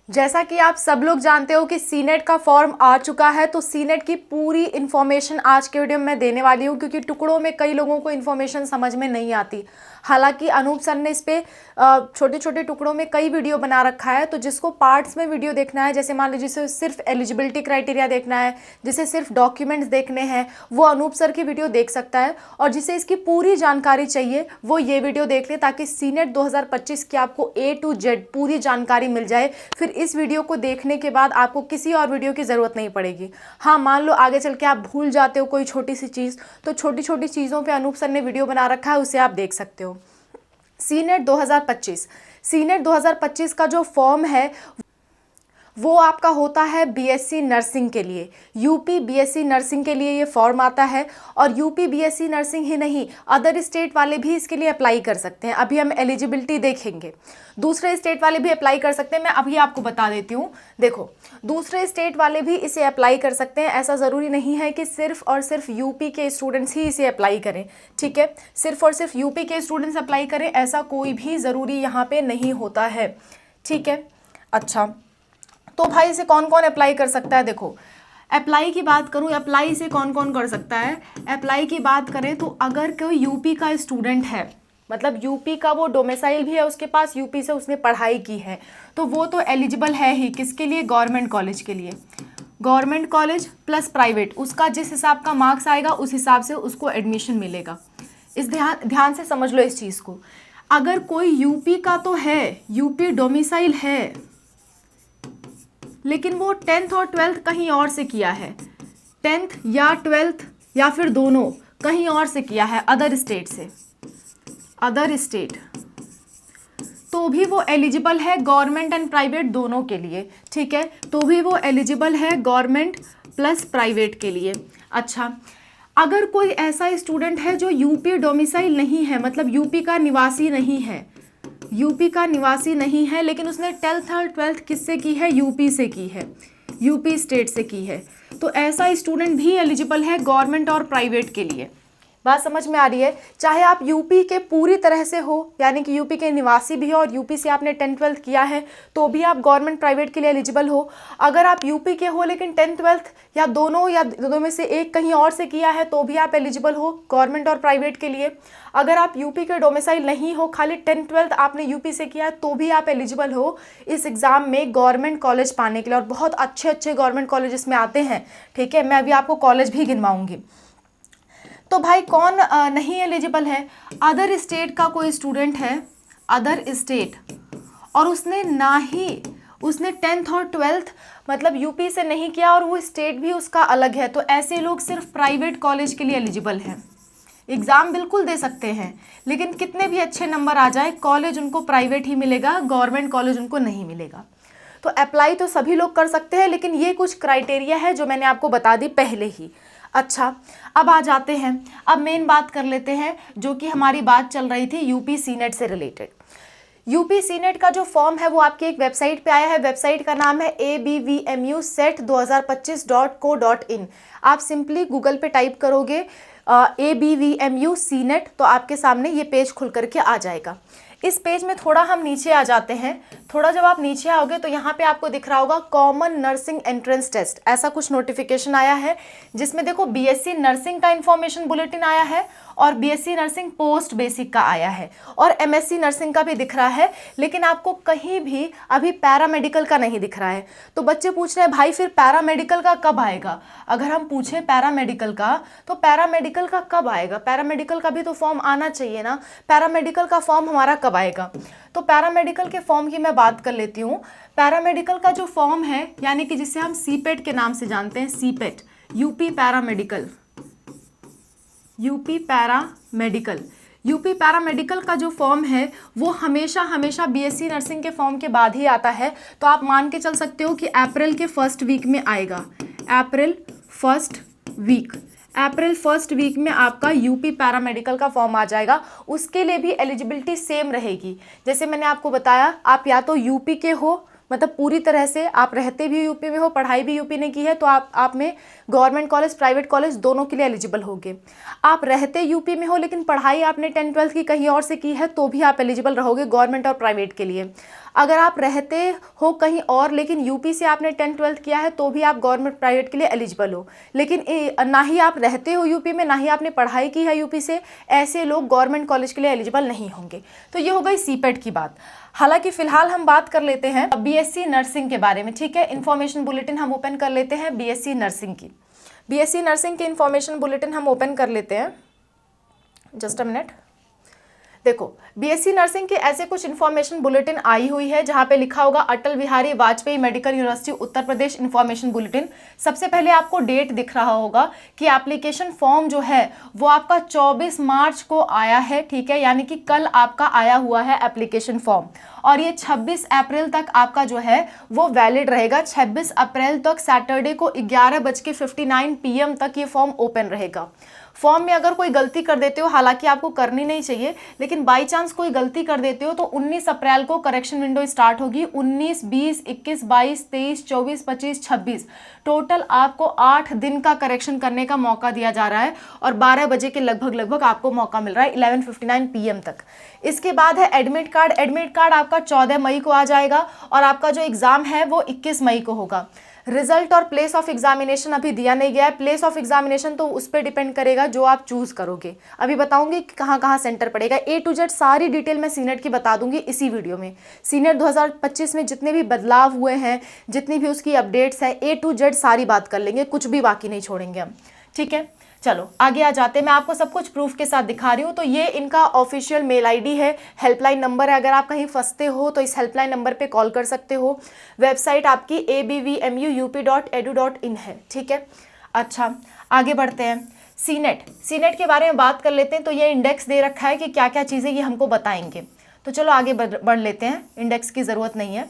जैसा कि आप सब लोग जानते हो कि सीनेट का फॉर्म आ चुका है, तो सीनेट की पूरी इन्फॉर्मेशन आज के वीडियो में मैं देने वाली हूँ, क्योंकि टुकड़ों में कई लोगों को इन्फॉर्मेशन समझ में नहीं आती। हालांकि अनूप सर ने इस पे छोटे छोटे टुकड़ों में कई वीडियो बना रखा है, तो जिसको पार्ट्स में वीडियो देखना है, जैसे मान लीजिए जिसे सिर्फ एलिजिबिलिटी क्राइटेरिया देखना है, जिसे सिर्फ डॉक्यूमेंट्स देखने हैं, वो अनूप सर की वीडियो देख सकता है। और जिसे इसकी पूरी जानकारी चाहिए वो ये वीडियो देख ले, ताकि सीनेट 2025 की आपको A to Z पूरी जानकारी मिल जाए। फिर इस वीडियो को देखने के बाद आपको किसी और वीडियो की ज़रूरत नहीं पड़ेगी। हाँ, मान लो आगे चल के आप भूल जाते हो कोई छोटी सी चीज़, तो छोटी छोटी चीज़ों पे अनूप सर ने वीडियो बना रखा है, उसे आप देख सकते हो। सीनेट 2025 का जो फॉर्म है वो आपका होता है बीएससी नर्सिंग के लिए। यूपी बीएससी नर्सिंग के लिए ये फॉर्म आता है। और यूपी बीएससी नर्सिंग ही नहीं, अदर स्टेट वाले भी इसके लिए अप्लाई कर सकते हैं। अभी हम एलिजिबिलिटी देखेंगे, दूसरे स्टेट वाले भी अप्लाई कर सकते हैं। मैं अभी आपको बता देती हूँ। देखो, दूसरे स्टेट वाले भी इसे अप्लाई कर सकते हैं। ऐसा ज़रूरी नहीं है कि सिर्फ और सिर्फ यूपी के स्टूडेंट्स ही इसे अप्लाई करें, ठीक है। सिर्फ और सिर्फ यूपी के स्टूडेंट्स अप्लाई करें ऐसा कोई भी ज़रूरी यहाँ पे नहीं होता है, ठीक है। अच्छा, तो भाई इसे कौन कौन अप्लाई कर सकता है? देखो, अप्लाई की बात करूं, अप्लाई से कौन कौन कर सकता है। अप्लाई की बात करें तो अगर कोई यूपी का स्टूडेंट है, मतलब यूपी का वो डोमिसाइल भी है उसके पास, यूपी से उसने पढ़ाई की है, तो वो तो एलिजिबल है ही। किसके लिए? गवर्नमेंट कॉलेज के लिए। गवर्नमेंट कॉलेज प्लस प्राइवेट, उसका जिस हिसाब का मार्क्स आएगा उस हिसाब से उसको एडमिशन मिलेगा। इस ध्यान से समझ लो इस चीज़ को। अगर कोई यूपी का तो है, यूपी डोमिसाइल है, लेकिन वो 10th और 12th कहीं और से किया है, 10th या 12th या फिर दोनों कहीं और से किया है, अदर स्टेट से, अदर स्टेट, तो भी वो एलिजिबल है गवर्नमेंट एंड प्राइवेट दोनों के लिए, ठीक है। तो भी वो एलिजिबल है गवर्नमेंट प्लस प्राइवेट के लिए। अच्छा, अगर कोई ऐसा स्टूडेंट है जो यूपी डोमिसाइल नहीं है, मतलब यूपी का निवासी नहीं है, यूपी का निवासी नहीं है, लेकिन उसने 10th और 12th किससे की है? यूपी से की है, यूपी स्टेट से की है, तो ऐसा स्टूडेंट भी एलिजिबल है गवर्नमेंट और प्राइवेट के लिए। बात समझ में आ रही है? चाहे आप यूपी के पूरी तरह से हो, यानी कि यूपी के निवासी भी हो और यूपी से आपने 10th 12th किया है, तो भी आप गवर्नमेंट प्राइवेट के लिए एलिजिबल हो। अगर आप यूपी के हो लेकिन 10th 12th या दोनों में से एक कहीं और से किया है, तो भी आप एलिजिबल हो गवर्नमेंट और प्राइवेट के लिए। अगर आप यूपी के डोमिसाइल नहीं हो, खाली 10th 12th आपने यूपी से किया, तो भी आप एलिजिबल हो इस एग्ज़ाम में गवर्नमेंट कॉलेज पाने के लिए। और बहुत अच्छे अच्छे गवर्नमेंट कॉलेज में आते हैं, ठीक है। मैं अभी आपको कॉलेज भी गिनवाऊंगी। तो भाई कौन नहीं एलिजिबल है? अदर स्टेट का कोई स्टूडेंट है, अदर स्टेट, और उसने 10th और 12th मतलब यूपी से नहीं किया और वो स्टेट भी उसका अलग है, तो ऐसे लोग सिर्फ प्राइवेट कॉलेज के लिए एलिजिबल हैं। एग्ज़ाम बिल्कुल दे सकते हैं, लेकिन कितने भी अच्छे नंबर आ जाए, कॉलेज उनको प्राइवेट ही मिलेगा, गवर्नमेंट कॉलेज उनको नहीं मिलेगा। तो अप्लाई तो सभी लोग कर सकते हैं, लेकिन ये कुछ क्राइटेरिया है जो मैंने आपको बता दी पहले ही। अच्छा, अब आ जाते हैं, अब मेन बात कर लेते हैं, जो कि हमारी बात चल रही थी यूपी सीनेट से रिलेटेड। यूपी सीनेट का जो फॉर्म है वो आपकी एक वेबसाइट पे आया है। वेबसाइट का नाम है abvmu.set2025.co.in। आप सिंपली गूगल पे टाइप करोगे abvmu सीनेट, तो आपके सामने ये पेज खुल करके आ जाएगा। इस पेज में थोड़ा हम नीचे आ जाते हैं। थोड़ा जब आप नीचे आओगे तो यहाँ पे आपको दिख रहा होगा कॉमन नर्सिंग एंट्रेंस टेस्ट, ऐसा कुछ नोटिफिकेशन आया है, जिसमें देखो बीएससी नर्सिंग का इन्फॉर्मेशन बुलेटिन आया है और बीएससी नर्सिंग पोस्ट बेसिक का आया है और एमएससी नर्सिंग का भी दिख रहा है, लेकिन आपको कहीं भी अभी पैरामेडिकल का नहीं दिख रहा है। तो बच्चे पूछ रहे हैं भाई फिर पैरामेडिकल का कब आएगा? अगर हम पूछें पैरामेडिकल का, तो पैरामेडिकल का कब आएगा? पैरामेडिकल का भी तो फॉर्म आना चाहिए ना। पैरामेडिकल का फॉर्म हमारा कब आएगा? तो पैरामेडिकल के फॉर्म की मैं बात कर लेती हूँ। पैरामेडिकल का जो फॉर्म है, यानी कि जिसे हम सीपेट के नाम से जानते हैं, CIPET, UP paramedical, UP paramedical का जो फॉर्म है वो हमेशा बीएससी नर्सिंग के फॉर्म के बाद ही आता है। तो आप मान के चल सकते हो कि अप्रैल के फर्स्ट वीक में आएगा। अप्रैल फर्स्ट वीक में आपका यूपी पैरामेडिकल का फॉर्म आ जाएगा। उसके लिए भी एलिजिबिलिटी सेम रहेगी। जैसे मैंने आपको बताया, आप या तो यूपी के हो, मतलब पूरी तरह से आप रहते भी यूपी में हो, पढ़ाई भी यूपी ने की है, तो आप में गवर्नमेंट कॉलेज प्राइवेट कॉलेज दोनों के लिए एलिजिबल होगे। आप रहते यूपी में हो लेकिन पढ़ाई आपने 10th 12th की कहीं और से की है, तो भी आप एलिजिबल रहोगे गवर्नमेंट और प्राइवेट के लिए। अगर आप रहते हो कहीं और लेकिन यूपी से आपने 10th-12th किया है तो भी आप गवर्नमेंट प्राइवेट के लिए एलिजिबल हो, लेकिन ना ही आप रहते हो यूपी में, ना ही आपने पढ़ाई की है यूपी से, ऐसे लोग गवर्नमेंट कॉलेज के लिए एलिजिबल नहीं होंगे। तो ये हो गई सीपेट की बात। हालांकि फिलहाल हम बात कर लेते हैं बीएससी नर्सिंग के बारे में, ठीक है। इन्फॉर्मेशन बुलेटिन हम ओपन कर लेते हैं बीएससी नर्सिंग की। बीएससी नर्सिंग की इन्फॉर्मेशन बुलेटिन हम ओपन कर लेते हैं, जस्ट अ मिनट। देखो, बीएससी नर्सिंग की ऐसे कुछ इन्फॉर्मेशन बुलेटिन आई हुई है जहां पे लिखा होगा Atal Bihari Vajpayee medical university Uttar Pradesh information bulletin. सबसे पहले आपको डेट दिख रहा होगा कि एप्लीकेशन फॉर्म जो है वो आपका 24 मार्च को आया है, ठीक है, यानी कि कल आपका आया हुआ है एप्लीकेशन फॉर्म, और ये 26 अप्रैल तक आपका जो है वो वैलिड रहेगा। 26 अप्रैल तक सैटरडे को 11:59 PM तक ये फॉर्म ओपन रहेगा। फॉर्म में अगर कोई गलती कर देते हो, हालांकि आपको करनी नहीं चाहिए, लेकिन बाई चांस कोई गलती कर देते हो तो 19 अप्रैल को करेक्शन विंडो स्टार्ट होगी। 19, 20, 21, 22, 23, 24, 25, 26 टोटल आपको 8 दिन का करेक्शन करने का मौका दिया जा रहा है, और 12 बजे के लगभग आपको मौका मिल रहा है 11:59 PM तक। इसके बाद है एडमिट कार्ड। एडमिट कार्ड आपका 14 मई को आ जाएगा, और आपका जो एग्जाम है वो 21 मई को होगा। रिजल्ट और प्लेस ऑफ एग्जामिनेशन अभी दिया नहीं गया है। प्लेस ऑफ एग्जामिनेशन तो उस पर डिपेंड करेगा जो आप चूज करोगे। अभी बताऊंगी कि कहाँ कहाँ सेंटर पड़ेगा। A to Z सारी डिटेल मैं सीनेट की बता दूंगी इसी वीडियो में। सीनेट 2025 में जितने भी बदलाव हुए हैं, जितनी भी उसकी अपडेट्स हैं, A to Z सारी बात कर लेंगे, कुछ भी बाकी नहीं छोड़ेंगे हम, ठीक है। चलो आगे आ जाते हैं, मैं आपको सब कुछ प्रूफ के साथ दिखा रही हूँ। तो ये इनका ऑफिशियल मेल आईडी है, हेल्पलाइन नंबर है, अगर आप कहीं फंसते हो तो इस हेल्पलाइन नंबर पे कॉल कर सकते हो। वेबसाइट आपकी abvmuup.edu.in है, ठीक है। अच्छा आगे बढ़ते हैं, सीनेट के बारे में बात कर लेते हैं। तो ये इंडेक्स दे रखा है कि क्या क्या चीज़ें ये हमको बताएंगे, तो चलो आगे बढ़ लेते हैं, इंडेक्स की ज़रूरत नहीं है।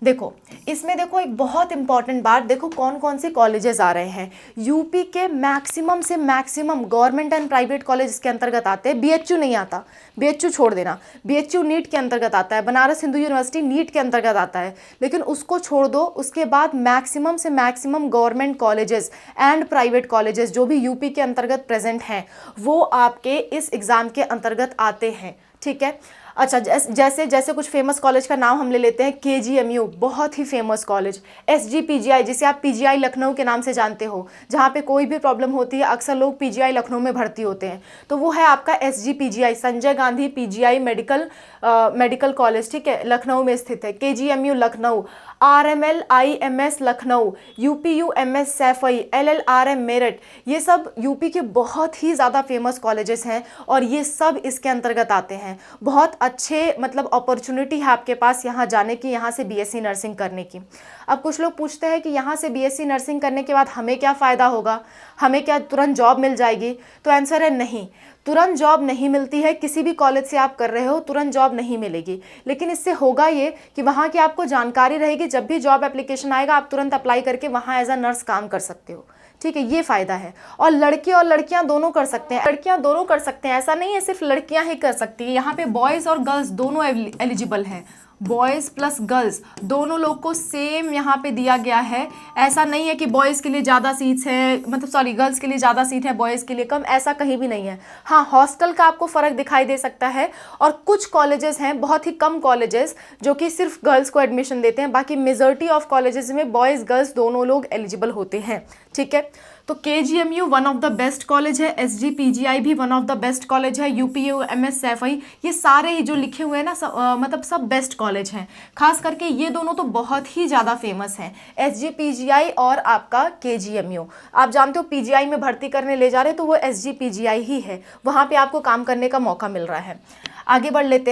देखो इसमें देखो एक बहुत इंपॉर्टेंट बात, देखो कौन कौन से कॉलेजेस आ रहे हैं। यूपी के मैक्सिमम से maximum government and private college इसके अंतर्गत आते हैं। बीएचयू नहीं आता, बीएचयू छोड़ देना, बीएचयू नीट के अंतर्गत आता है, बनारस हिंदू यूनिवर्सिटी नीट के अंतर्गत आता है, लेकिन उसको छोड़ दो। उसके बाद मैक्सिमम से maximum government colleges and private colleges जो भी यूपी के अंतर्गत प्रेजेंट हैं वो आपके इस एग्ज़ाम के अंतर्गत आते हैं, ठीक है। अच्छा जैसे कुछ फेमस कॉलेज का नाम हम ले लेते हैं। KGMU बहुत ही फेमस कॉलेज, SGPGI जिसे आप PGI लखनऊ के नाम से जानते हो, जहाँ पे कोई भी प्रॉब्लम होती है अक्सर लोग PGI लखनऊ में भर्ती होते हैं, तो वो है आपका SGPGI, Sanjay Gandhi PGI medical college, ठीक है, लखनऊ में स्थित है। KGMU Lucknow, RML IMS Lucknow, UPUMS Saifai, LLRM Meerut, ये सब यूपी के बहुत ही ज़्यादा फेमस कॉलेजेस हैं और ये सब इसके अंतर्गत आते हैं। बहुत अच्छे मतलब अपॉर्चुनिटी है आपके पास यहाँ जाने की, यहाँ से BSc नर्सिंग करने की। अब कुछ लोग पूछते हैं कि यहाँ से BSc नर्सिंग करने के बाद हमें क्या फ़ायदा होगा, हमें क्या तुरंत जॉब मिल जाएगी? तो आंसर है नहीं, तुरंत जॉब नहीं मिलती है। किसी भी कॉलेज से आप कर रहे हो तुरंत जॉब नहीं मिलेगी, लेकिन इससे होगा ये कि वहाँ की आपको जानकारी रहेगी। जब भी जॉब एप्लीकेशन आएगा आप तुरंत अप्लाई करके वहाँ एज अ नर्स काम कर सकते हो, ठीक है, ये फ़ायदा है। और लड़के और लड़कियां दोनों कर सकते हैं, लड़कियां दोनों कर सकते हैं, ऐसा नहीं है सिर्फ लड़कियां ही कर सकती हैं। यहाँ पे बॉयज़ और गर्ल्स दोनों एलिजिबल हैं, बॉयज़ प्लस गर्ल्स दोनों लोग को सेम यहाँ पे दिया गया है। ऐसा नहीं है कि बॉयज़ के लिए ज़्यादा सीट्स है, मतलब सॉरी गर्ल्स के लिए ज़्यादा सीट है बॉयज़ के लिए कम, ऐसा कहीं भी नहीं है। हाँ हॉस्टल का आपको फ़र्क दिखाई दे सकता है, और कुछ कॉलेजेस हैं, बहुत ही कम कॉलेजेस जो कि सिर्फ गर्ल्स को एडमिशन देते हैं, बाकी मेजॉरिटी ऑफ कॉलेजेस में बॉयज़ गर्ल्स दोनों लोग एलिजिबल होते हैं, ठीक है। तो KGMU one of the best college है, SGPGI भी one of the best college है, UPUMS सैफई, ये सारे ही जो लिखे हुए हैं ना मतलब सब बेस्ट कॉलेज हैं। खास करके ये दोनों तो बहुत ही ज़्यादा फेमस हैं, SGPGI और आपका KGMU। आप जानते हो PGI में भर्ती करने ले जा रहे तो वो SGPGI ही है, वहाँ पर आपको काम करने का मौका मिल रहा है। आगे बढ़ लेते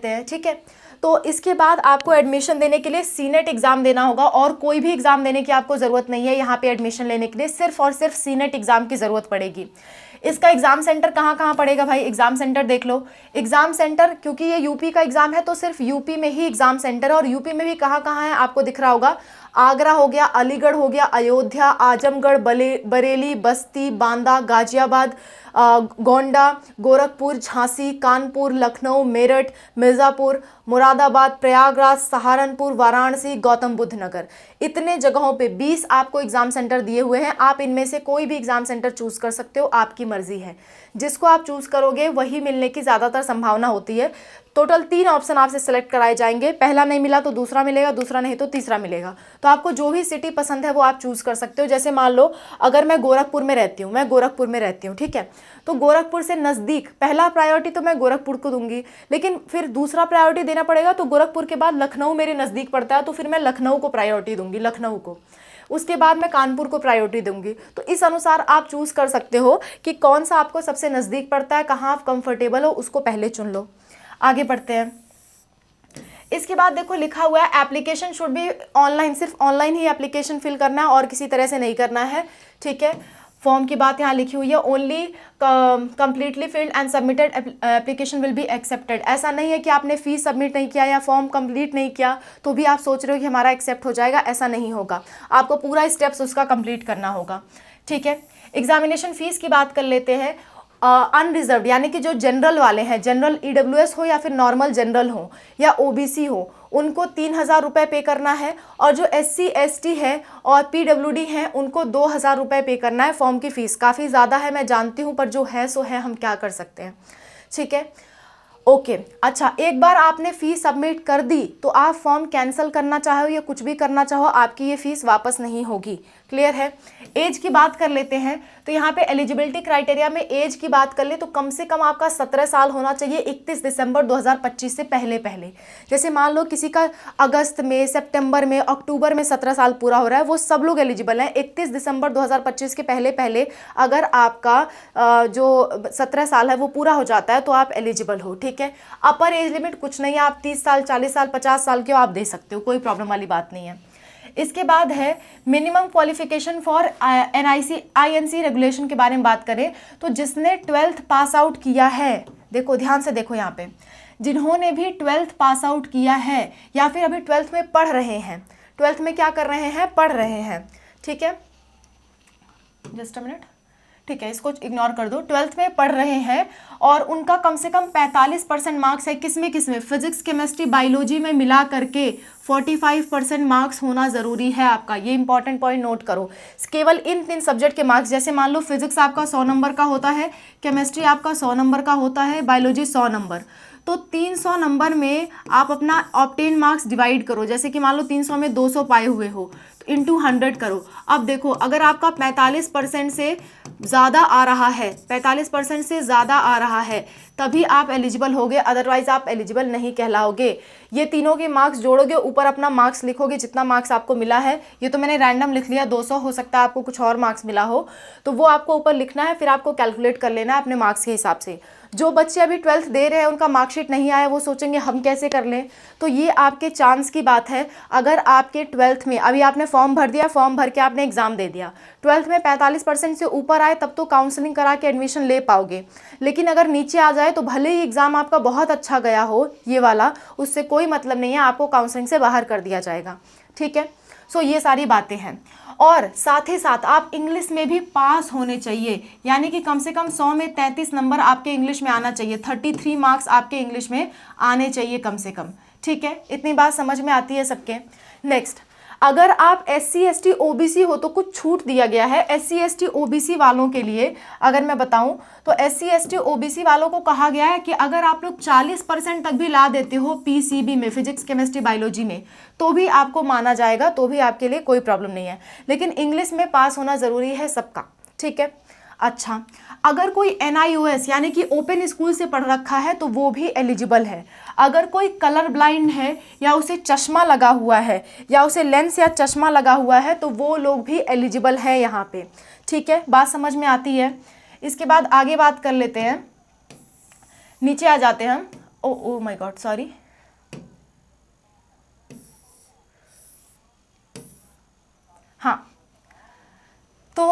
हैं, ठीक है। तो इसके बाद आपको एडमिशन देने के लिए सीनेट एग्ज़ाम देना होगा, और कोई भी एग्ज़ाम देने की आपको ज़रूरत नहीं है। यहाँ पे एडमिशन लेने के लिए सिर्फ और सिर्फ सीनेट एग्ज़ाम की ज़रूरत पड़ेगी। इसका एग्ज़ाम सेंटर कहाँ पड़ेगा भाई? एग्ज़ाम सेंटर देख लो। एग्ज़ाम सेंटर, क्योंकि ये यूपी का एग्ज़ाम है तो सिर्फ यूपी में ही एग्ज़ाम सेंटर है, और यूपी में भी कहाँ है आपको दिख रहा होगा। आगरा हो गया, अलीगढ़ हो गया, अयोध्या, आजमगढ़, बरेली, बस्ती, बांदा, गाजियाबाद, गोंडा, गोरखपुर, झांसी, कानपुर, लखनऊ, मेरठ, मिर्ज़ापुर, मुरादाबाद, प्रयागराज, सहारनपुर, वाराणसी, गौतम बुद्ध नगर, इतने जगहों पे 20 आपको एग्ज़ाम सेंटर दिए हुए हैं। आप इनमें से कोई भी एग्ज़ाम सेंटर चूज़ कर सकते हो, आपकी मर्ज़ी है। जिसको आप चूज़ करोगे वही मिलने की ज़्यादातर संभावना होती है। टोटल 3 ऑप्शन आपसे सेलेक्ट कराए जाएंगे, पहला नहीं मिला तो दूसरा मिलेगा, दूसरा नहीं तो तीसरा मिलेगा। तो आपको जो भी सिटी पसंद है वो आप चूज़ कर सकते हो। जैसे मान लो अगर मैं गोरखपुर में रहती हूँ, ठीक है, तो गोरखपुर से नज़दीक पहला प्रायोरिटी तो मैं गोरखपुर को दूंगी, लेकिन फिर दूसरा प्रायोरिटी देना पड़ेगा तो गोरखपुर के बाद लखनऊ मेरे नज़दीक पड़ता है, तो फिर मैं लखनऊ को प्रायोरिटी दूंगी, लखनऊ को। उसके बाद मैं कानपुर को प्रायोरिटी दूंगी। तो इस अनुसार आप चूज़ कर सकते हो कि कौन सा आपको सबसे नज़दीक पड़ता है, कहाँ आप कंफर्टेबल हो, उसको पहले चुन लो। आगे बढ़ते हैं। इसके बाद देखो लिखा हुआ है एप्लीकेशन शुड भी ऑनलाइन, सिर्फ ऑनलाइन ही एप्लीकेशन फिल करना है और किसी तरह से नहीं करना है, ठीक है। फॉर्म की बात यहाँ लिखी हुई है, only completely filled and submitted application will be accepted. ऐसा नहीं है कि आपने फीस सबमिट नहीं किया या फॉर्म कंप्लीट नहीं किया तो भी आप सोच रहे हो कि हमारा एक्सेप्ट हो जाएगा, ऐसा नहीं होगा। आपको पूरा स्टेप्स उसका कंप्लीट करना होगा, ठीक है। एग्जामिनेशन फीस की बात कर लेते हैं। अनरिजर्व यानी कि जो जनरल वाले हैं, जनरल EWS हो या फिर नॉर्मल जनरल हो या OBC हो, उनको 3000 रुपये पे करना है, और जो SC ST है और PWD हैं उनको 2000 रुपये पे करना है। फॉर्म की फ़ीस काफ़ी ज़्यादा है मैं जानती हूँ, पर जो है सो है, हम क्या कर सकते हैं, ठीक है। ओके अच्छा, एक बार आपने फ़ीस सबमिट कर दी तो आप फॉर्म कैंसिल करना चाहो या कुछ भी करना चाहो, आपकी ये फ़ीस वापस नहीं होगी। क्लियर है। एज की बात कर लेते हैं, तो यहाँ पे एलिजिबिलिटी क्राइटेरिया में एज की बात कर ले तो कम से कम आपका 17 साल होना चाहिए 31 दिसंबर 2025 से पहले। जैसे मान लो किसी का अगस्त में, सितंबर में, अक्टूबर में 17 साल पूरा हो रहा है, वो सब लोग एलिजिबल हैं। 31 दिसंबर 2025 के पहले अगर आपका जो 17 साल है वो पूरा हो जाता है तो आप एलिजिबल हो, ठीक है। अपर एज लिमिट कुछ नहीं है, आप 30 साल, 40 साल, 50 साल के हो, आप दे सकते हो, कोई प्रॉब्लम वाली बात नहीं है। इसके बाद है minimum qualification for INC regulation के बारे में बात करें तो जिसने 12th पास आउट किया है, देखो ध्यान से देखो यहाँ पे, जिन्होंने भी 12th पास आउट किया है या फिर अभी 12th में पढ़ रहे हैं, 12th में क्या कर रहे हैं, पढ़ रहे हैं, ठीक है। जस्ट अ मिनट, ठीक है, इसको इग्नोर कर दो। 12th में पढ़ रहे हैं और उनका कम से कम 45% मार्क्स है, किसमें फिजिक्स, केमिस्ट्री, बायोलॉजी में मिला करके 45% मार्क्स होना ज़रूरी है आपका। ये इंपॉर्टेंट पॉइंट नोट करो। केवल इन 3 सब्जेक्ट के मार्क्स, जैसे मान लो फिजिक्स आपका 100 नंबर का होता है, केमिस्ट्री आपका 100 नंबर का होता है, बायोलॉजी 100 नंबर, तो 300 नंबर में आप अपना ऑब्टेन मार्क्स डिवाइड करो। जैसे कि मान लो 300 में 200 पाए हुए हो तो इंटू 100 करो। अब देखो अगर आपका 45% से ज़्यादा आ रहा है, 45% से ज़्यादा आ रहा है तभी आप एलिजिबल होगे, अदरवाइज आप एलिजिबल नहीं कहलाओगे। ये तीनों के मार्क्स जोड़ोगे, ऊपर अपना मार्क्स लिखोगे जितना मार्क्स आपको मिला है। ये तो मैंने रैंडम लिख लिया, 200 हो सकता है आपको कुछ और मार्क्स मिला हो, तो वो आपको ऊपर लिखना है, फिर आपको कैलकुलेट कर लेना है अपने मार्क्स के हिसाब से। जो बच्चे अभी 12th दे रहे हैं उनका मार्कशीट नहीं आया, वो सोचेंगे हम कैसे कर लें, तो ये आपके चांस की बात है। अगर आपके 12th में अभी आपने फॉर्म भर दिया, फॉर्म भर के आपने एग्ज़ाम दे दिया, 12th में 45% से ऊपर आए तब तो काउंसलिंग करा के एडमिशन ले पाओगे, लेकिन अगर नीचे आ जाए तो भले ही एग्ज़ाम आपका बहुत अच्छा गया हो ये वाला, उससे कोई मतलब नहीं है, आपको काउंसलिंग से बाहर कर दिया जाएगा, ठीक है। सो ये सारी बातें हैं। और साथ ही साथ आप इंग्लिश में भी पास होने चाहिए, यानी कि कम से कम 100 में 33 नंबर आपके इंग्लिश में आना चाहिए, 33 मार्क्स आपके इंग्लिश में आने चाहिए कम से कम, ठीक है। इतनी बात समझ में आती है सबके। नेक्स्ट, अगर आप SC ST OBC हो तो कुछ छूट दिया गया है। SC ST OBC वालों के लिए अगर मैं बताऊं तो SC ST OBC वालों को कहा गया है कि अगर आप लोग 40% तक भी ला देते हो PCB में, फिजिक्स, केमिस्ट्री, बायोलॉजी में, तो भी आपको माना जाएगा, तो भी आपके लिए कोई प्रॉब्लम नहीं है, लेकिन इंग्लिश में पास होना ज़रूरी है सबका, ठीक है। अच्छा, अगर कोई NIOS यानी कि ओपन स्कूल से पढ़ रखा है तो वो भी एलिजिबल है। अगर कोई कलर ब्लाइंड है या उसे चश्मा लगा हुआ है या उसे लेंस या चश्मा लगा हुआ है तो वो लोग भी एलिजिबल है यहाँ पे, ठीक है। बात समझ में आती है। इसके बाद आगे बात कर लेते हैं, नीचे आ जाते हैं हम। ओ माय गॉड, सॉरी, हाँ, तो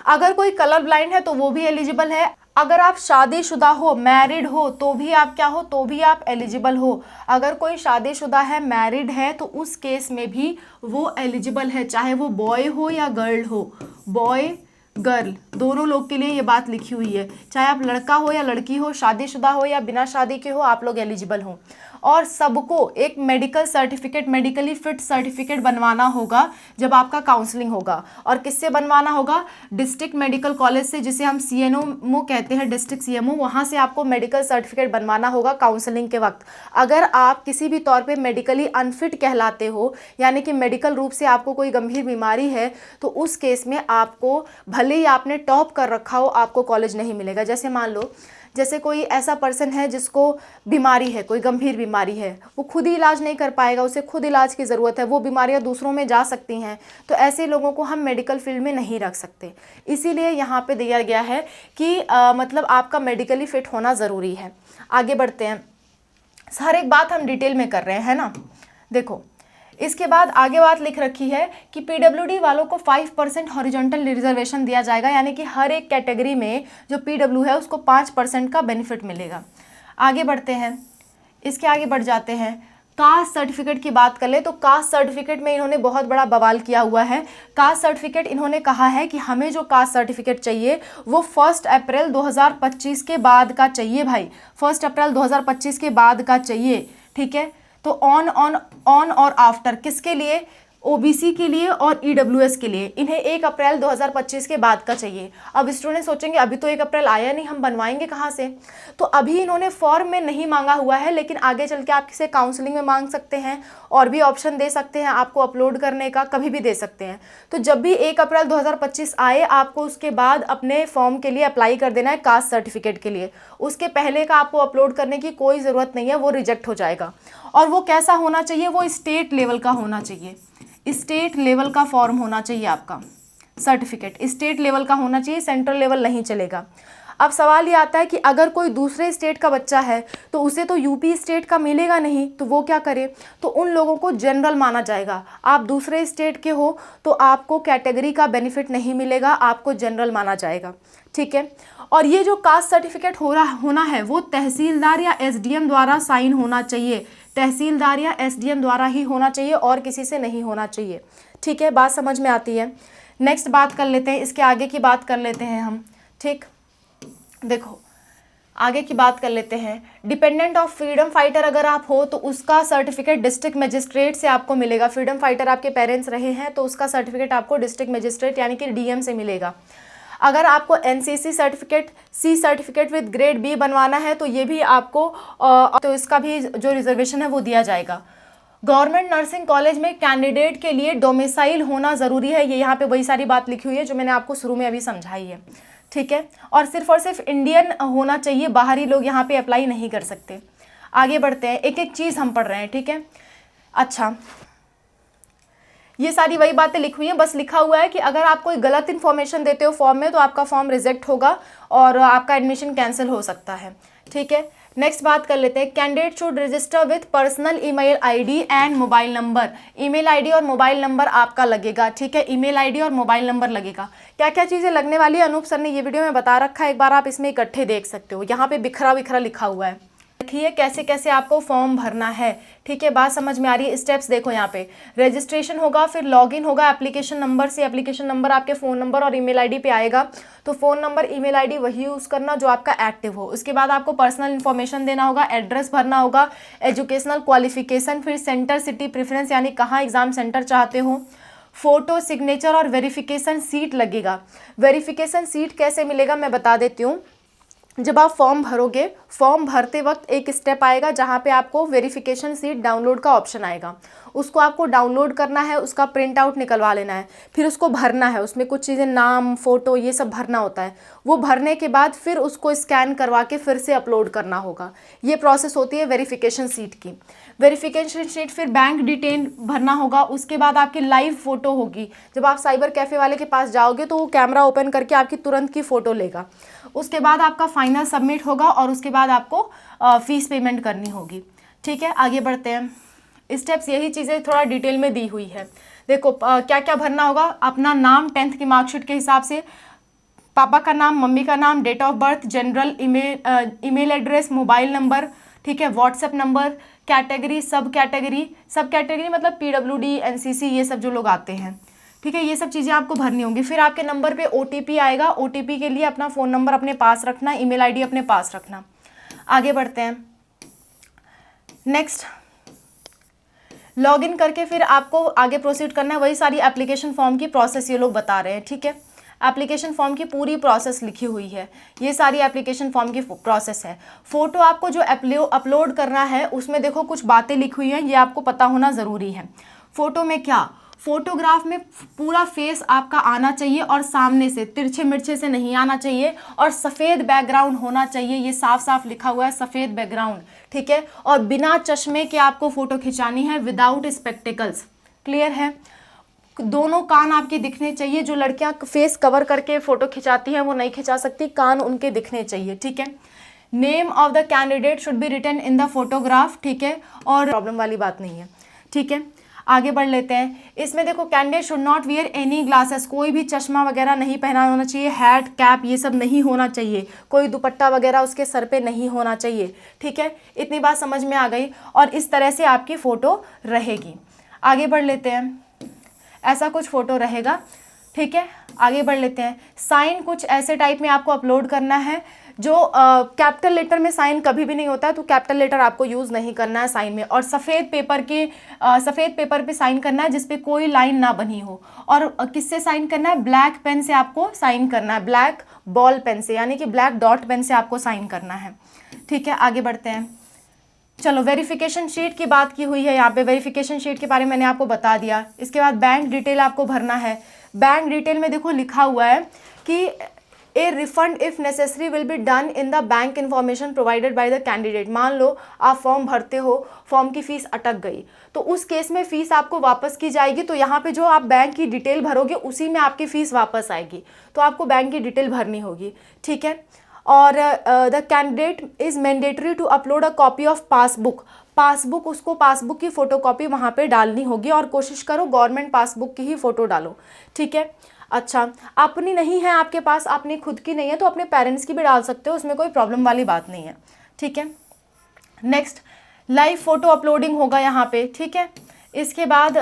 अगर कोई कलर ब्लाइंड है तो वो भी एलिजिबल है। अगर आप शादीशुदा हो, मैरिड हो, तो भी आप क्या हो, तो भी आप एलिजिबल हो। अगर कोई शादीशुदा है, मैरिड है, तो उस केस में भी वो एलिजिबल है, चाहे वो बॉय हो या गर्ल हो, बॉय गर्ल दोनों लोग के लिए ये बात लिखी हुई है। चाहे आप लड़का हो या लड़की हो, शादीशुदा हो या बिना शादी के हो, आप लोग एलिजिबल हो। और सबको एक medical certificate, medically fit certificate बनवाना होगा जब आपका काउंसलिंग होगा। और किससे बनवाना होगा? डिस्ट्रिक्ट मेडिकल कॉलेज से, जिसे हम CNO कहते हैं, डिस्ट्रिक्ट CMO, वहाँ से आपको मेडिकल सर्टिफिकेट बनवाना होगा काउंसलिंग के वक्त। अगर आप किसी भी तौर पे मेडिकली अनफिट कहलाते हो, यानी कि मेडिकल रूप से आपको कोई गंभीर बीमारी है, तो उस केस में आपको भले ही आपने टॉप कर रखा हो, आपको कॉलेज नहीं मिलेगा। जैसे मान लो, जैसे कोई ऐसा पर्सन है जिसको बीमारी है, कोई गंभीर बीमारी है, वो खुद ही इलाज नहीं कर पाएगा, उसे खुद इलाज की ज़रूरत है, वो बीमारियां दूसरों में जा सकती हैं, तो ऐसे लोगों को हम मेडिकल फील्ड में नहीं रख सकते। इसीलिए यहाँ पे दिया गया है कि मतलब आपका मेडिकली फिट होना ज़रूरी है। आगे बढ़ते हैं, हर एक बात हम डिटेल में कर रहे हैं, है ना। देखो, इसके बाद आगे बात लिख रखी है कि PWD वालों को 5% हॉरिजॉन्टल रिजर्वेशन दिया जाएगा, यानी कि हर एक कैटेगरी में जो PW है उसको 5% का बेनिफिट मिलेगा। आगे बढ़ते हैं, इसके आगे बढ़ जाते हैं, कास्ट सर्टिफिकेट की बात कर ले तो कास्ट सर्टिफिकेट में इन्होंने बहुत बड़ा बवाल किया हुआ है। कास्ट सर्टिफिकेट इन्होंने कहा है कि हमें जो कास्ट सर्टिफिकेट चाहिए वो 1 अप्रैल 2025 के बाद का चाहिए भाई, 1 अप्रैल 2025 के बाद का चाहिए, ठीक है। तो ऑन और आफ्टर किसके लिए? OBC के लिए और EWS के लिए इन्हें 1 अप्रैल 2025 के बाद का चाहिए। अब स्टूडेंट सोचेंगे अभी तो 1 अप्रैल आया नहीं, हम बनवाएंगे कहाँ से? तो अभी इन्होंने फॉर्म में नहीं मांगा हुआ है, लेकिन आगे चल के आप किसे काउंसलिंग में मांग सकते हैं, और भी ऑप्शन दे सकते हैं आपको अपलोड करने का, कभी भी दे सकते हैं। तो जब भी 1 अप्रैल 2025 आए, आपको उसके बाद अपने फॉर्म के लिए अप्लाई कर देना है कास्ट सर्टिफिकेट के लिए। उसके पहले का आपको अपलोड करने की कोई ज़रूरत नहीं है, वो रिजेक्ट हो जाएगा। और वो कैसा होना चाहिए? वो स्टेट लेवल का होना चाहिए, स्टेट लेवल का फॉर्म होना चाहिए आपका सर्टिफिकेट, स्टेट लेवल का होना चाहिए, सेंट्रल लेवल नहीं चलेगा। अब सवाल ये आता है कि अगर कोई दूसरे स्टेट का बच्चा है तो उसे तो यूपी स्टेट का मिलेगा नहीं, तो वो क्या करे? तो उन लोगों को जनरल माना जाएगा। आप दूसरे स्टेट के हो तो आपको कैटेगरी का बेनिफिट नहीं मिलेगा, आपको जनरल माना जाएगा, ठीक है। और ये जो कास्ट सर्टिफिकेट होना है वो तहसीलदार या SDM द्वारा साइन होना चाहिए, तहसीलदार या SDM द्वारा ही होना चाहिए, और किसी से नहीं होना चाहिए, ठीक है। बात समझ में आती है। नेक्स्ट बात कर लेते हैं, इसके आगे की बात कर लेते हैं हम, ठीक। देखो, आगे की बात कर लेते हैं। डिपेंडेंट ऑफ फ्रीडम फाइटर अगर आप हो तो उसका सर्टिफिकेट डिस्ट्रिक्ट मजिस्ट्रेट से आपको मिलेगा। फ्रीडम फाइटर आपके पेरेंट्स रहे हैं तो उसका सर्टिफिकेट आपको डिस्ट्रिक्ट मजिस्ट्रेट यानी कि DM से मिलेगा। अगर आपको NCC certificate, C certificate with grade B बनवाना है तो ये भी आपको तो इसका भी जो रिजर्वेशन है वो दिया जाएगा। गवर्नमेंट नर्सिंग कॉलेज में कैंडिडेट के लिए डोमिसाइल होना ज़रूरी है। ये यहाँ पे वही सारी बात लिखी हुई है जो मैंने आपको शुरू में अभी समझाई है, ठीक है। और सिर्फ इंडियन होना चाहिए, बाहरी लोग यहाँ पे अप्लाई नहीं कर सकते। आगे बढ़ते हैं, एक एक चीज़ हम पढ़ रहे हैं, ठीक है। अच्छा, ये सारी वही बातें लिखी हुई हैं, बस लिखा हुआ है कि अगर आप कोई गलत इन्फॉर्मेशन देते हो फॉर्म में तो आपका फॉर्म रिजेक्ट होगा और आपका एडमिशन कैंसिल हो सकता है, ठीक है। नेक्स्ट बात कर लेते हैं, candidate should register with personal email ID and mobile number. Email ID और मोबाइल नंबर आपका लगेगा, ठीक है। ईमेल आईडी और मोबाइल नंबर लगेगा। क्या क्या चीज़ें लगने वाली है अनूप सर ने ये वीडियो में बता रखा है, एक बार आप इसमें इकट्ठे देख सकते हो। यहाँ पे बिखरा बिखरा लिखा हुआ है, देखिए कैसे कैसे आपको फॉर्म भरना है, ठीक है। बात समझ में आ रही है? स्टेप्स देखो, यहाँ पे रजिस्ट्रेशन होगा, फिर लॉगिन होगा एप्लीकेशन नंबर से। एप्लीकेशन नंबर आपके फ़ोन नंबर और ईमेल आईडी पे आएगा, तो फ़ोन नंबर ईमेल आईडी वही यूज़ करना जो आपका एक्टिव हो। उसके बाद आपको पर्सनल इन्फॉर्मेशन देना होगा, एड्रेस भरना होगा, एजुकेशनल क्वालिफिकेशन, फिर सेंटर सिटी प्रेफरेंस यानी कहाँ एग्ज़ाम सेंटर चाहते हो, फोटो, सिग्नेचर और वेरिफिकेशन सीट लगेगा। वेरिफिकेशन सीट कैसे मिलेगा मैं बता देती हूँ। जब आप फॉर्म भरोगे, फॉर्म भरते वक्त एक स्टेप आएगा जहाँ पे आपको वेरिफिकेशन सीट डाउनलोड का ऑप्शन आएगा, उसको आपको डाउनलोड करना है, उसका प्रिंट आउट निकलवा लेना है, फिर उसको भरना है। उसमें कुछ चीज़ें नाम, फ़ोटो ये सब भरना होता है। वो भरने के बाद फिर उसको स्कैन करवा के फिर से अपलोड करना होगा। ये प्रोसेस होती है वेरिफिकेशन सीट की। वेरिफिकेशन सीट, फिर बैंक डिटेल भरना होगा। उसके बाद आपकी लाइव फ़ोटो होगी। जब आप साइबर कैफ़े वाले के पास जाओगे तो वो कैमरा ओपन करके आपकी तुरंत की फ़ोटो लेगा। उसके बाद आपका फाइनल सबमिट होगा और उसके बाद आपको फ़ीस पेमेंट करनी होगी, ठीक है। आगे बढ़ते हैं, स्टेप्स यही चीज़ें थोड़ा डिटेल में दी हुई है। देखो क्या क्या भरना होगा, अपना नाम 10th की मार्कशीट के हिसाब से, पापा का नाम, मम्मी का नाम, date of birth, general email address, mobile number, ठीक है, WhatsApp number, category, sub category मतलब PWD, NCC ये सब जो लोग आते हैं, ठीक है। ये सब चीज़ें आपको भरनी होंगी। फिर आपके नंबर पे OTP आएगा। OTP के लिए अपना फ़ोन नंबर अपने पास रखना, ईमेल आईडी अपने पास रखना। आगे बढ़ते हैं, नेक्स्ट लॉगिन करके फिर आपको आगे प्रोसीड करना है, वही सारी एप्लीकेशन फॉर्म की प्रोसेस ये लोग बता रहे हैं, ठीक है। एप्लीकेशन फॉर्म की पूरी प्रोसेस लिखी हुई है, ये सारी एप्लीकेशन फॉर्म की प्रोसेस है। फोटो आपको जो अपलोड करना है उसमें देखो कुछ बातें लिखी हुई हैं, ये आपको पता होना ज़रूरी है। फोटो में क्या, फोटोग्राफ में पूरा फेस आपका आना चाहिए और सामने से तिरछे मिर्छे से नहीं आना चाहिए, और सफ़ेद बैकग्राउंड होना चाहिए, ये साफ साफ लिखा हुआ है सफ़ेद बैकग्राउंड, ठीक है। और बिना चश्मे के आपको फ़ोटो खिंचानी है, विदाउट स्पेक्टिकल्स, क्लियर है। दोनों कान आपके दिखने चाहिए, जो लड़कियां फेस कवर करके फ़ोटो खिंचाती हैं वो नहीं खिंचा सकती, कान उनके दिखने चाहिए, ठीक है। Name of the candidate should be written in the photograph, ठीक है, और प्रॉब्लम वाली बात नहीं है, ठीक है। आगे बढ़ लेते हैं। इसमें देखो candidate should not wear any glasses, कोई भी चश्मा वगैरह नहीं पहना होना चाहिए, हैट कैप ये सब नहीं होना चाहिए, कोई दुपट्टा वगैरह उसके सर पे नहीं होना चाहिए, ठीक है। इतनी बात समझ में आ गई, और इस तरह से आपकी फ़ोटो रहेगी। आगे बढ़ लेते हैं, ऐसा कुछ फ़ोटो रहेगा, ठीक है। आगे बढ़ लेते हैं। साइन कुछ ऐसे टाइप में आपको अपलोड करना है, जो कैपिटल लेटर में साइन कभी भी नहीं होता है, तो कैपिटल लेटर आपको यूज़ नहीं करना है साइन में, और सफ़ेद पेपर पे साइन करना है जिस पे कोई लाइन ना बनी हो। और किससे साइन करना है, ब्लैक पेन से आपको साइन करना है, ब्लैक बॉल पेन से, यानी कि ब्लैक डॉट पेन से आपको साइन करना है, ठीक है। आगे बढ़ते हैं। चलो वेरिफिकेशन शीट की बात की हुई है, यहाँ पे वेरिफिकेशन शीट के बारे में मैंने आपको बता दिया। इसके बाद बैंक डिटेल आपको भरना है। बैंक डिटेल में देखो लिखा हुआ है कि a refund if necessary will be done in the bank information provided by the candidate. मान लो आप फॉर्म भरते हो, फॉर्म की फ़ीस अटक गई, तो उस केस में फ़ीस आपको वापस की जाएगी, तो यहाँ पे जो आप बैंक की डिटेल भरोगे उसी में आपकी फ़ीस वापस आएगी, तो आपको बैंक की डिटेल भरनी होगी, ठीक है। और the candidate is mandatory to upload a copy of passbook, उसको पासबुक की फ़ोटोकॉपी वहाँ पे डालनी होगी, और कोशिश करो गवर्नमेंट पासबुक की ही फ़ोटो डालो, ठीक है। अच्छा, अपनी नहीं है आपके पास, अपनी खुद की नहीं है तो अपने पेरेंट्स की भी डाल सकते हो, उसमें कोई प्रॉब्लम वाली बात नहीं है, ठीक है। नेक्स्ट लाइव फ़ोटो अपलोडिंग होगा यहाँ पे, ठीक है। इसके बाद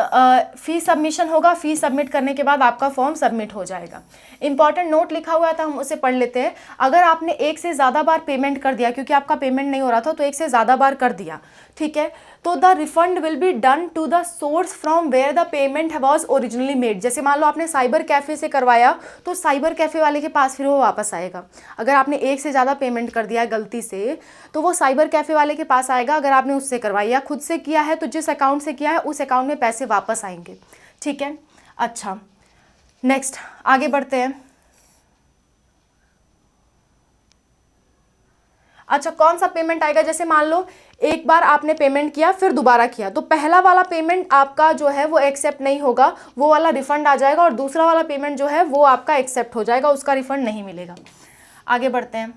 फ़ी सबमिशन होगा, फ़ी सबमिट करने के बाद आपका फॉर्म सबमिट हो जाएगा। इंपॉर्टेंट नोट लिखा हुआ था, हम उसे पढ़ लेते हैं। अगर आपने एक से ज़्यादा बार पेमेंट कर दिया, क्योंकि आपका पेमेंट नहीं हो रहा था तो एक से ज़्यादा बार कर दिया, ठीक है, तो the refund will be done to the source from where the payment was originally made. जैसे मान लो आपने साइबर कैफ़े से करवाया, तो साइबर कैफ़े वाले के पास फिर वो वापस आएगा। अगर आपने एक से ज़्यादा पेमेंट कर दिया है गलती से, तो वो साइबर कैफ़े वाले के पास आएगा। अगर आपने उससे करवाई या खुद से किया है, तो जिस अकाउंट से किया है उस अकाउंट में पैसे वापस आएंगे, ठीक है। अच्छा, नेक्स्ट आगे बढ़ते हैं। अच्छा, कौन सा पेमेंट आएगा, जैसे मान लो एक बार आपने पेमेंट किया फिर दोबारा किया, तो पहला वाला पेमेंट आपका जो है वो एक्सेप्ट नहीं होगा, वो वाला रिफंड आ जाएगा, और दूसरा वाला पेमेंट जो है वो आपका एक्सेप्ट हो जाएगा, उसका रिफंड नहीं मिलेगा। आगे बढ़ते हैं।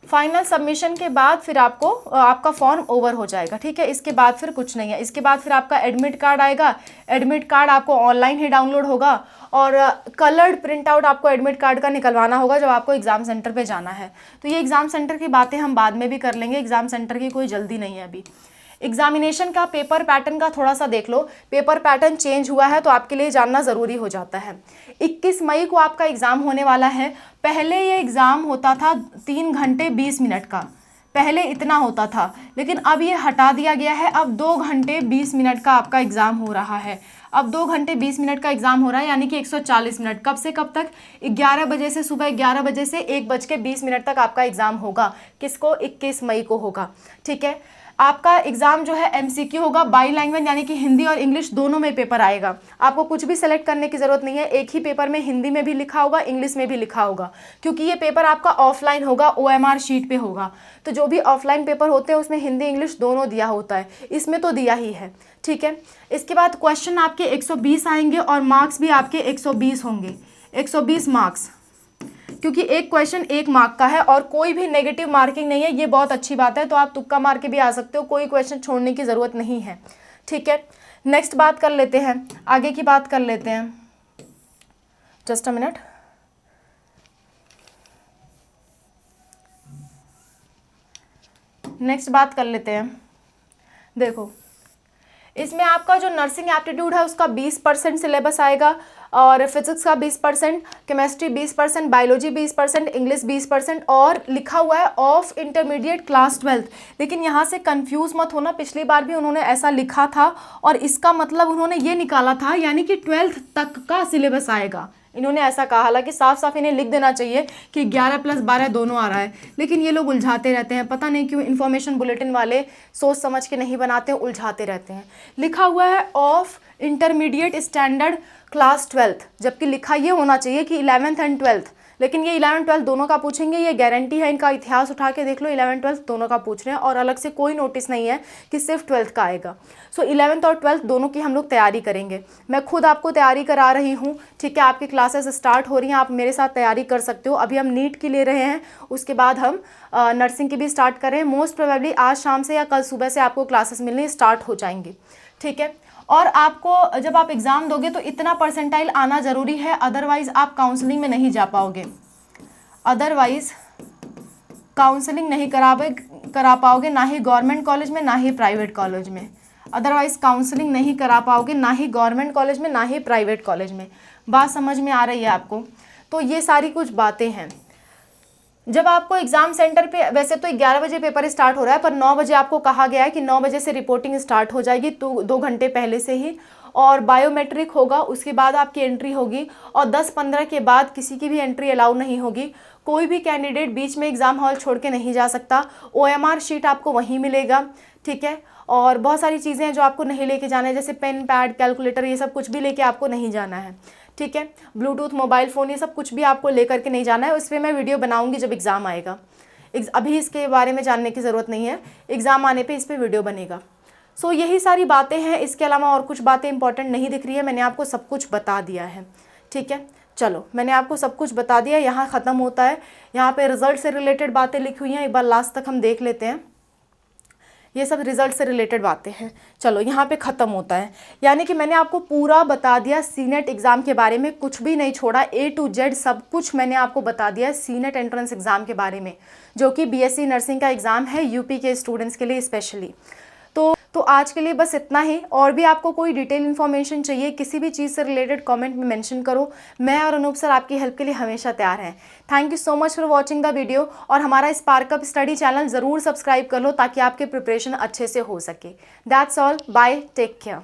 फाइनल सबमिशन के बाद फिर आपका फॉर्म ओवर हो जाएगा, ठीक है। इसके बाद फिर कुछ नहीं है। इसके बाद फिर आपका एडमिट कार्ड आएगा। एडमिट कार्ड आपको ऑनलाइन ही डाउनलोड होगा, और कलर्ड प्रिंट आउट आपको एडमिट कार्ड का निकलवाना होगा जब आपको एग्ज़ाम सेंटर पे जाना है। तो ये एग्ज़ाम सेंटर की बातें हम बाद में भी कर लेंगे, एग्ज़ाम सेंटर की कोई जल्दी नहीं है अभी। एग्जामिनेशन का पेपर पैटर्न का थोड़ा सा देख लो। पेपर पैटर्न चेंज हुआ है तो आपके लिए जानना ज़रूरी हो जाता है। 21 मई को आपका एग्ज़ाम होने वाला है। पहले ये एग्ज़ाम होता था 3 घंटे 20 मिनट का, पहले इतना होता था, लेकिन अब ये हटा दिया गया है। अब 2 घंटे 20 मिनट का आपका एग्ज़ाम हो रहा है। अब 2 घंटे 20 मिनट का एग्ज़ाम हो रहा है, यानी कि 140 मिनट। कब से कब तक? 11 बजे से, सुबह 11 बजे से 1:20 तक आपका एग्ज़ाम होगा। किसको? 21 मई को होगा, ठीक है। आपका एग्ज़ाम जो है MCQ होगा, बाई लैंग्वेज, यानी कि हिंदी और इंग्लिश दोनों में पेपर आएगा। आपको कुछ भी सेलेक्ट करने की ज़रूरत नहीं है, एक ही पेपर में हिंदी में भी लिखा होगा, इंग्लिश में भी लिखा होगा, क्योंकि ये पेपर आपका ऑफलाइन होगा, OMR शीट पे होगा। तो जो भी ऑफलाइन पेपर होते हैं उसमें हिंदी इंग्लिश दोनों दिया होता है, इसमें तो दिया ही है, ठीक है। इसके बाद क्वेश्चन आपके 120 आएंगे और मार्क्स भी आपके 120 होंगे, 120 मार्क्स, क्योंकि एक क्वेश्चन 1 मार्क का है और कोई भी नेगेटिव मार्किंग नहीं है। ये बहुत अच्छी बात है, तो आप तुक्का मार के भी आ सकते हो, कोई क्वेश्चन छोड़ने की ज़रूरत नहीं है, ठीक है। नेक्स्ट बात कर लेते हैं, आगे की बात कर लेते हैं। Just a minute. नेक्स्ट बात कर लेते हैं। देखो, इसमें आपका जो नर्सिंग एप्टीट्यूड है उसका 20% सिलेबस आएगा, और फिजिक्स का 20%, केमिस्ट्री 20%, बायोलॉजी 20%, इंग्लिश 20%, और लिखा हुआ है ऑफ इंटरमीडिएट क्लास 12th। लेकिन यहाँ से कंफ्यूज मत होना, पिछली बार भी उन्होंने ऐसा लिखा था और इसका मतलब उन्होंने ये निकाला था, यानी कि 12th तक का सिलेबस आएगा। इन्होंने ऐसा कहा, हालांकि साफ साफ इन्हें लिख देना चाहिए कि 11 + 12 दोनों आ रहा है, लेकिन ये लोग उलझाते रहते हैं, पता नहीं क्यों इन्फॉर्मेशन बुलेटिन वाले सोच समझ के नहीं बनाते, उलझाते रहते हैं। लिखा हुआ है of intermediate standard class 12th, जबकि लिखा ये होना चाहिए कि 11th एंड 12th, लेकिन ये 11th 12th दोनों का पूछेंगे, ये गारंटी है। इनका इतिहास उठा के देख लो, 11th 12th दोनों का पूछ रहे हैं, और अलग से कोई नोटिस नहीं है कि सिर्फ 12th का आएगा। सो 11th और 12th दोनों की हम लोग तैयारी करेंगे। मैं खुद आपको तैयारी करा रही हूँ, ठीक है। आपकी क्लासेस स्टार्ट हो रही हैं, आप मेरे साथ तैयारी कर सकते हो। अभी हम नीट की ले रहे हैं, उसके बाद हम नर्सिंग की भी स्टार्ट कर रहे हैं। मोस्ट प्रोबेबली आज शाम से या कल सुबह से आपको क्लासेस मिलनी स्टार्ट हो जाएंगी, ठीक है। और आपको जब आप एग्ज़ाम दोगे तो इतना परसेंटाइल आना ज़रूरी है, अदरवाइज़ आप काउंसलिंग में नहीं जा पाओगे, अदरवाइज़ काउंसलिंग नहीं करा पाओगे, ना ही गवर्नमेंट कॉलेज में ना ही प्राइवेट कॉलेज में। अदरवाइज़ काउंसलिंग नहीं करा पाओगे, ना ही गवर्नमेंट कॉलेज में ना ही प्राइवेट कॉलेज में। बात समझ में आ रही है आपको? तो ये सारी कुछ बातें हैं। जब आपको एग्ज़ाम सेंटर पे, वैसे तो 11 बजे पेपर स्टार्ट हो रहा है, पर 9 बजे आपको कहा गया है कि 9 बजे से रिपोर्टिंग स्टार्ट हो जाएगी, तो 2 घंटे पहले से ही, और बायोमेट्रिक होगा, उसके बाद आपकी एंट्री होगी, और 10-15 के बाद किसी की भी एंट्री अलाउ नहीं होगी। कोई भी कैंडिडेट बीच में एग्ज़ाम हॉल छोड़ के नहीं जा सकता। OMR शीट आपको वहीं मिलेगा, ठीक है। और बहुत सारी चीज़ें हैं जो आपको नहीं लेके जाना है, जैसे पेन, पैड, कैलकुलेटर, ये सब कुछ भी लेके आपको नहीं जाना है, ठीक है। ब्लूटूथ, मोबाइल फ़ोन, ये सब कुछ भी आपको लेकर के नहीं जाना है। उस पर मैं वीडियो बनाऊंगी जब एग्ज़ाम आएगा। अभी इसके बारे में जानने की ज़रूरत नहीं है, एग्ज़ाम आने पे इस पर वीडियो बनेगा। सो यही सारी बातें हैं, इसके अलावा और कुछ बातें इंपॉर्टेंट नहीं दिख रही है। मैंने आपको सब कुछ बता दिया है, ठीक है। चलो, मैंने आपको सब कुछ बता दिया, यहाँ ख़त्म होता है। यहाँ पे रिज़ल्ट से रिलेटेड बातें लिखी हुई हैं, एक बार लास्ट तक हम देख लेते हैं। ये सब रिजल्ट से रिलेटेड बातें हैं। चलो, यहाँ पे ख़त्म होता है, यानी कि मैंने आपको पूरा बता दिया सीनेट एग्ज़ाम के बारे में, कुछ भी नहीं छोड़ा, A to Z सब कुछ मैंने आपको बता दिया सीनेट एंट्रेंस एग्ज़ाम के बारे में, जो कि BSc नर्सिंग का एग्ज़ाम है, यूपी के स्टूडेंट्स के लिए स्पेशली। तो आज के लिए बस इतना ही। और भी आपको कोई डिटेल इन्फॉर्मेशन चाहिए, किसी भी चीज़ से रिलेटेड कमेंट में मेंशन करो। मैं और अनूप सर आपकी हेल्प के लिए हमेशा तैयार हैं। Thank you so much for watching the video, और हमारा स्पार्कअप स्टडी चैनल ज़रूर सब्सक्राइब कर लो ताकि आपके प्रिपरेशन अच्छे से हो सके। That's all, bye, take care.